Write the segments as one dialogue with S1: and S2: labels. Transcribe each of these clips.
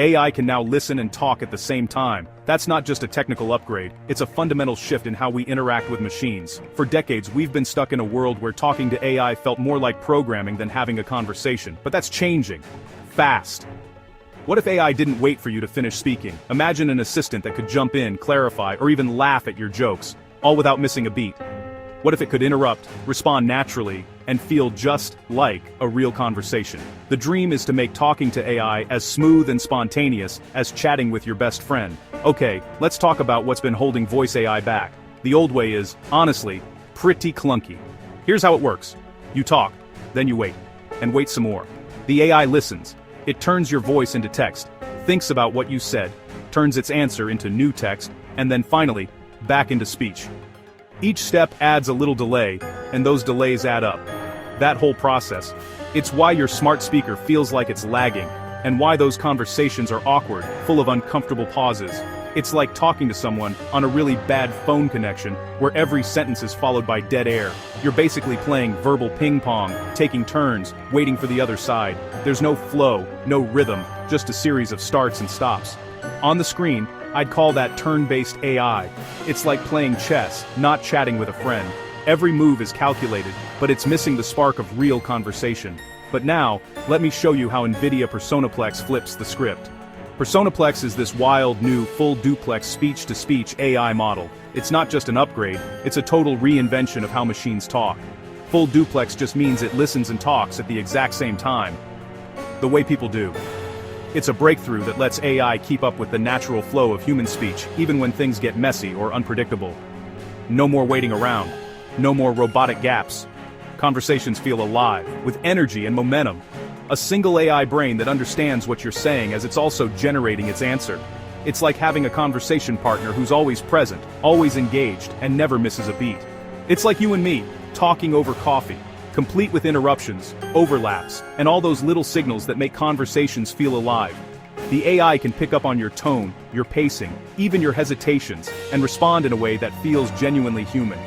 S1: AI can now listen and talk at the same time. That's not just a technical upgrade, it's a fundamental shift in how we interact with machines. For decades, we've been stuck in a world where talking to AI felt more like programming than having a conversation. But that's changing. Fast. What if AI didn't wait for you to finish speaking? Imagine an assistant that could jump in, clarify, or even laugh at your jokes, all without missing a beat. What if it could interrupt, respond naturally, and feel just like a real conversation? The dream is to make talking to AI as smooth and spontaneous as chatting with your best friend. Okay, let's talk about what's been holding voice AI back. The old way is, honestly, pretty clunky. Here's how it works. You talk, then you wait, and wait some more. The AI listens. It turns your voice into text, thinks about what you said, turns its answer into new text, and then finally, back into speech. Each step adds a little delay, and those delays add up. That whole process. It's why your smart speaker feels like it's lagging, and why those conversations are awkward, full of uncomfortable pauses. It's like talking to someone on a really bad phone connection, where every sentence is followed by dead air. You're basically playing verbal ping pong, taking turns, waiting for the other side. There's no flow, no rhythm, just a series of starts and stops. On the screen, I'd call that turn-based AI. It's like playing chess, not chatting with a friend. Every move is calculated, but it's missing the spark of real conversation. But now, let me show you how NVIDIA PersonaPlex flips the script. PersonaPlex is this wild new full-duplex speech-to-speech AI model. It's not just an upgrade, it's a total reinvention of how machines talk. Full-duplex just means it listens and talks at the exact same time. The way people do. It's a breakthrough that lets AI keep up with the natural flow of human speech, even when things get messy or unpredictable. No more waiting around. No more robotic gaps. Conversations feel alive, with energy and momentum. A single AI brain that understands what you're saying as it's also generating its answer. It's like having a conversation partner who's always present, always engaged, and never misses a beat. It's like you and me, talking over coffee. Complete with interruptions, overlaps, and all those little signals that make conversations feel alive. The AI can pick up on your tone, your pacing, even your hesitations, and respond in a way that feels genuinely human.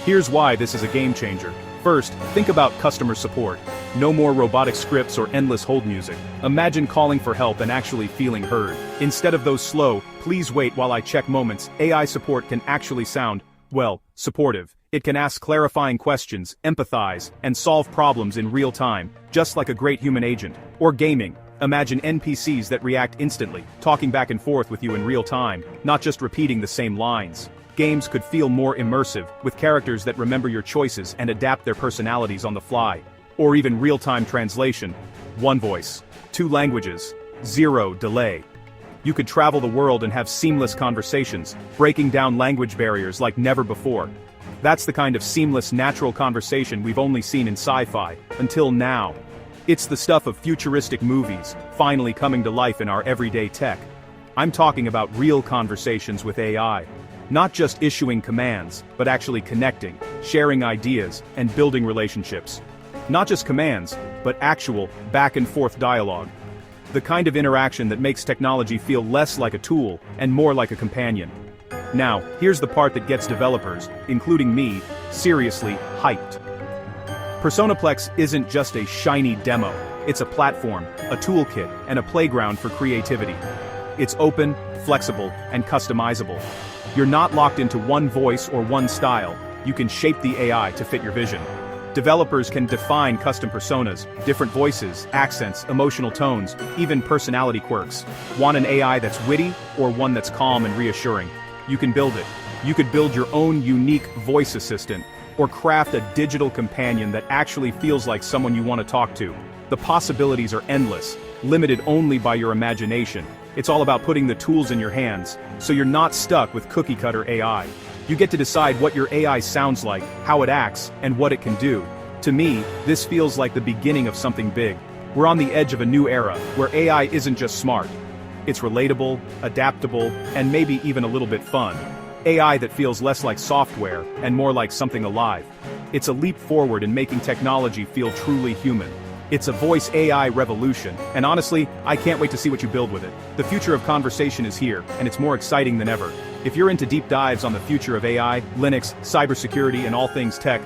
S1: Here's why this is a game changer. First, think about customer support. No more robotic scripts or endless hold music. Imagine calling for help and actually feeling heard. Instead of those slow, "please wait while I check" moments, AI support can actually sound, well, supportive. It can ask clarifying questions, empathize, and solve problems in real time, just like a great human agent. Or gaming. Imagine NPCs that react instantly, talking back and forth with you in real time, not just repeating the same lines. Games could feel more immersive, with characters that remember your choices and adapt their personalities on the fly. Or even real-time translation. One voice, two languages, zero delay. You could travel the world and have seamless conversations, breaking down language barriers like never before. That's the kind of seamless, natural conversation we've only seen in sci-fi, until now. It's the stuff of futuristic movies, finally coming to life in our everyday tech. I'm talking about real conversations with AI. Not just issuing commands, but actually connecting, sharing ideas, and building relationships. Not just commands, but actual, back-and-forth dialogue. The kind of interaction that makes technology feel less like a tool, and more like a companion. Now, here's the part that gets developers, including me, seriously hyped. PersonaPlex isn't just a shiny demo. It's a platform, a toolkit, and a playground for creativity. It's open, flexible, and customizable. You're not locked into one voice or one style. You can shape the AI to fit your vision. Developers can define custom personas, different voices, accents, emotional tones, even personality quirks. Want an AI that's witty, or one that's calm and reassuring? You can build it. You could build your own unique voice assistant, or craft a digital companion that actually feels like someone you want to talk to. The possibilities are endless, limited only by your imagination. It's all about putting the tools in your hands, so you're not stuck with cookie-cutter AI. You get to decide what your AI sounds like, how it acts, and what it can do. To me, this feels like the beginning of something big. We're on the edge of a new era, where AI isn't just smart. It's relatable, adaptable, and maybe even a little bit fun. AI that feels less like software, and more like something alive. It's a leap forward in making technology feel truly human. It's a voice AI revolution, and honestly, I can't wait to see what you build with it. The future of conversation is here, and it's more exciting than ever. If you're into deep dives on the future of AI, Linux, cybersecurity, and all things tech,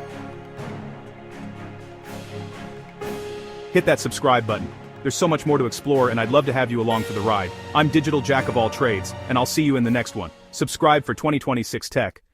S1: hit that subscribe button. There's so much more to explore and I'd love to have you along for the ride. I'm Digital Jack of all trades, and I'll see you in the next one. Subscribe for 2026 Tech.